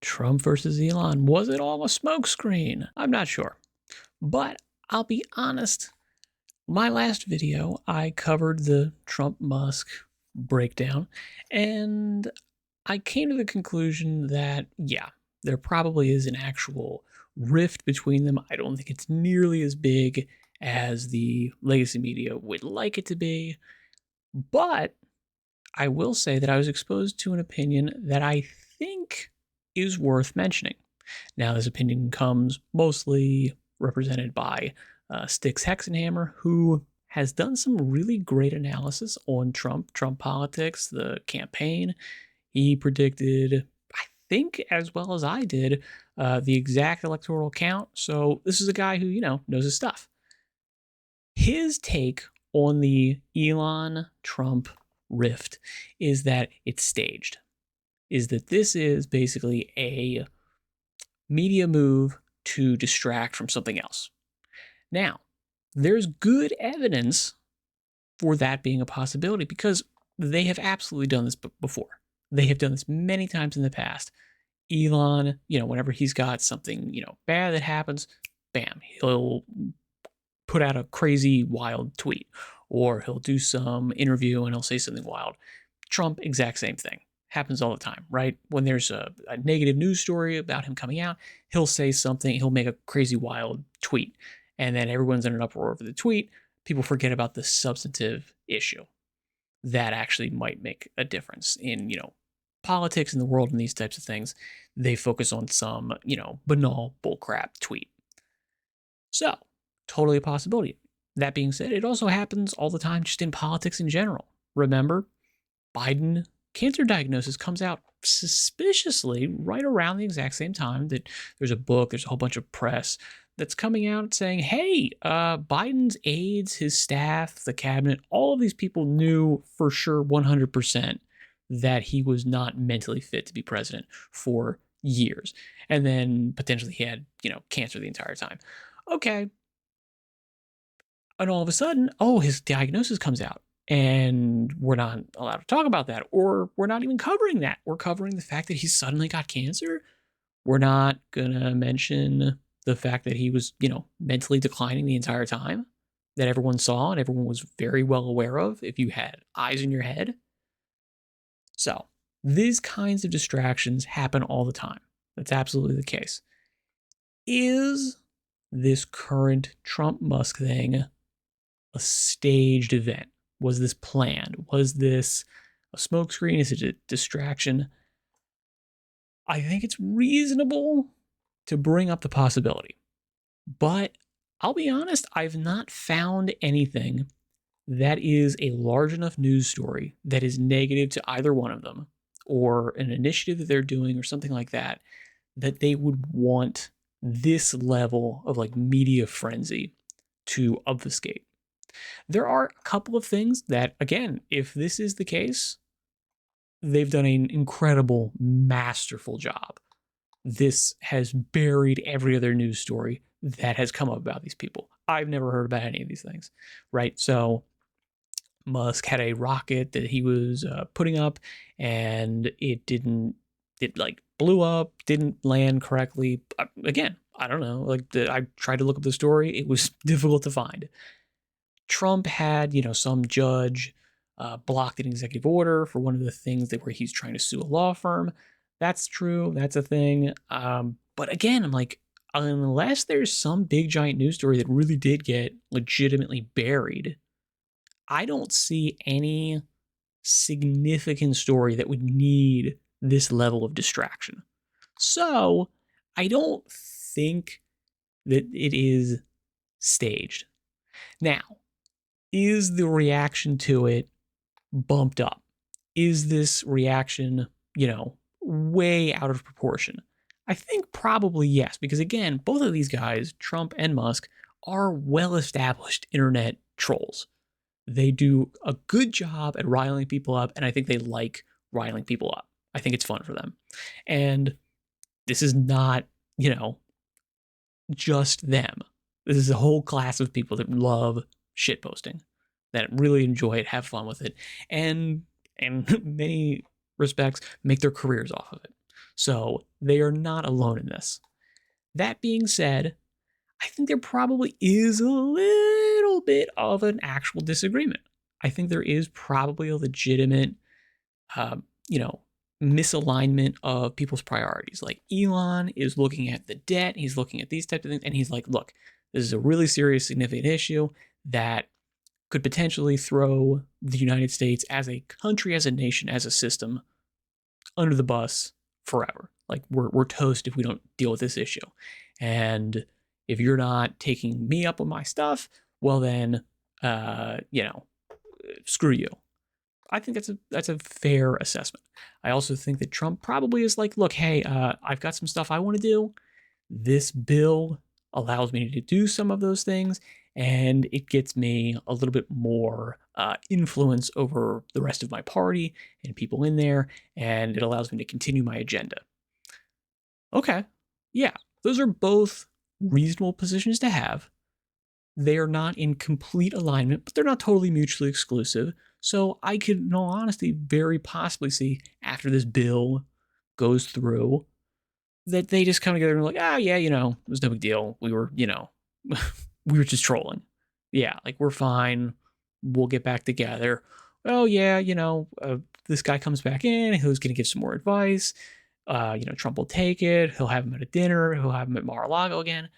Trump versus Elon. Was it all a smokescreen? I'm not sure. But I'll be honest, my last video, I covered the Trump Musk breakdown, and I came to the conclusion that, yeah, there probably is an actual rift between them. I don't think it's nearly as big as the legacy media would like it to be. But I will say that I was exposed to an opinion that I think is worth mentioning. Now, this opinion comes mostly represented by Styx Hexenhammer, who has done some really great analysis on Trump politics, the campaign. He predicted, I think, as well as I did, the exact electoral count. So this is a guy who, knows his stuff. His take on the Elon Trump rift is that it's staged, is that this is basically a media move to distract from something else. Now, there's good evidence for that being a possibility because they have absolutely done this before. They have done this many times in the past. Elon, whenever he's got something, bad that happens, bam, he'll put out a crazy, wild tweet, or he'll do some interview and he'll say something wild. Trump, exact same thing. Happens all the time, right? When there's a negative news story about him coming out, he'll say something, he'll make a crazy, wild tweet, and then everyone's in an uproar over the tweet. People forget about the substantive issue that actually might make a difference in, politics in the world and these types of things. They focus on some, banal bullcrap tweet. So, totally a possibility. That being said, it also happens all the time just in politics in general. Remember, Biden cancer diagnosis comes out suspiciously right around the exact same time that there's a whole bunch of press that's coming out saying, hey, Biden's aides, his staff, the cabinet, all of these people knew for sure 100% that he was not mentally fit to be president for years. And then potentially he had, cancer the entire time. Okay. And all of a sudden, his diagnosis comes out. And we're not allowed to talk about that, or we're not even covering that. We're covering the fact that he suddenly got cancer. We're not going to mention the fact that he was, mentally declining the entire time, that everyone saw and everyone was very well aware of if you had eyes in your head. So these kinds of distractions happen all the time. That's absolutely the case. Is this current Trump-Musk thing a staged event? Was this planned? Was this a smokescreen? Is it a distraction? I think it's reasonable to bring up the possibility. But I'll be honest, I've not found anything that is a large enough news story that is negative to either one of them, or an initiative that they're doing or something like that, that they would want this level of media frenzy to obfuscate. There are a couple of things that, again, if this is the case, they've done an incredible, masterful job. This has buried every other news story that has come up about these people. I've never heard about any of these things, right? So Musk had a rocket that he was putting up, and it blew up, didn't land correctly. Again, I don't know. I tried to look up the story. It was difficult to find. Trump had, some judge blocked an executive order for one of the things where he's trying to sue a law firm. That's true. That's a thing. But again, I'm like, unless there's some big giant news story that really did get legitimately buried, I don't see any significant story that would need this level of distraction. So I don't think that it is staged. Now, is the reaction to it bumped up? Is this reaction, way out of proportion? I think probably yes, because again, both of these guys, Trump and Musk, are well-established internet trolls. They do a good job at riling people up, and I think they like riling people up. I think it's fun for them. And this is not, just them. This is a whole class of people that love shitposting, that really enjoy it, have fun with it, and in many respects make their careers off of it. So they are not alone in this. That being said, I think there probably is a little bit of an actual disagreement. I think there is probably a legitimate, uh, you know, misalignment of people's priorities. Like Elon is looking at the debt, he's looking at these types of things, and he's like, look, this is a really serious, significant issue that could potentially throw the United States as a country, as a nation, as a system under the bus forever. Like we're toast if we don't deal with this issue. And if you're not taking me up on my stuff, well then, screw you. I think that's a fair assessment. I also think that Trump probably is like, look, hey, I've got some stuff I want to do. This bill allows me to do some of those things, and it gets me a little bit more influence over the rest of my party and people in there, and it allows me to continue my agenda. Okay, yeah, those are both reasonable positions to have. They are not in complete alignment, but they're not totally mutually exclusive. So I could, in all honesty, very possibly see after this bill goes through that they just come together and like, ah, yeah, it was no big deal. We were, we were just trolling. Yeah, like we're fine. We'll get back together. Oh yeah, this guy comes back in. Who's going to give some more advice? Trump will take it. He'll have him at a dinner. He'll have him at Mar-a-Lago again.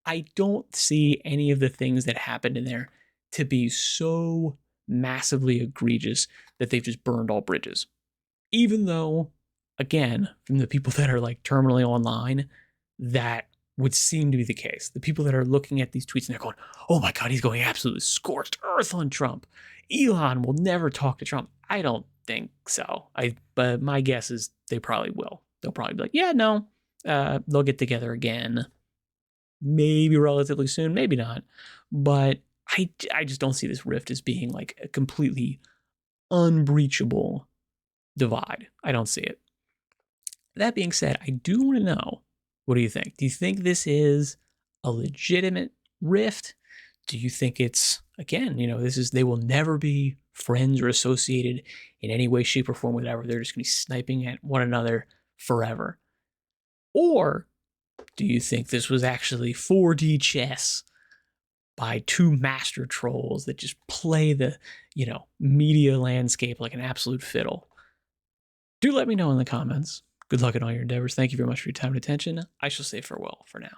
I don't see any of the things that happened in there to be so massively egregious that they've just burned all bridges. Even though, again, from the people that are like terminally online, that would seem to be the case. The people that are looking at these tweets and they're going, oh my God, he's going absolutely scorched earth on Trump. Elon will never talk to Trump. I don't think so. But my guess is they probably will. They'll probably be like, yeah, no, they'll get together again. Maybe relatively soon, maybe not. But I just don't see this rift as being like a completely unbreachable divide. I don't see it. That being said, I do want to know, what do you think? Do you think this is a legitimate rift? Do you think it's, again, they will never be friends or associated in any way, shape, or form, whatever. They're just going to be sniping at one another forever. Or do you think this was actually 4D chess by two master trolls that just play the, media landscape like an absolute fiddle? Do let me know in the comments. Good luck in all your endeavors. Thank you very much for your time and attention. I shall say farewell for now.